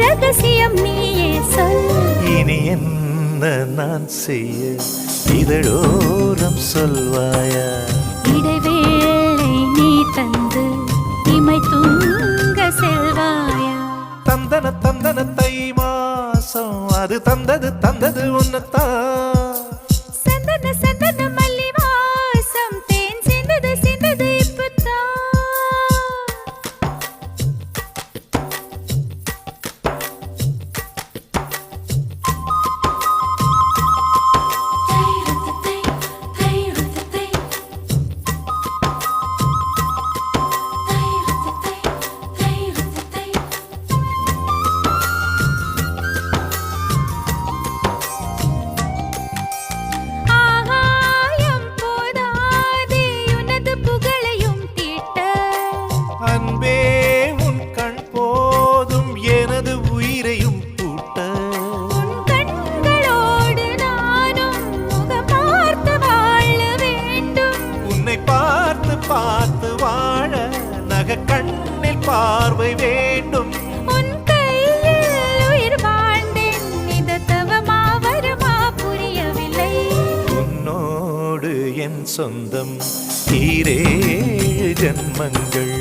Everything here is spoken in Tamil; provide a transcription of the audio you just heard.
ரகசியம் நீயே சொல். இனி என்ன நான் செய்ய இதழோரம் சொல்வாயா? இடைவேளை நீ தந்து இமை தூங்க செல்வாயா? தந்தன தந்தன தை மாசம் அது தந்தது உன்னத்தான். சந்தன சந்தன மல்லி வாசம் தேன் சிந்தது இப்பத்தான். ஆகாயம் போதாதே உனது புகழையும் தீட்ட. அன்பே உன் கண் போதும் எனது உயிரையும் பூட்ட. உன் கண்களோடு நானும் முகம் பார்த்து வாழ வேண்டும். உன்னை பார்த்து பார்த்து வாழ நக கண்ணில் பார்வை வேண்டும். உன் கையில் உயிர் வாழ்ந்தேன், இது தவமா வருமா புரியவில்லை. உன்னோடு என் சொந்தம் ஈரேழு ஜன்மங்கள்.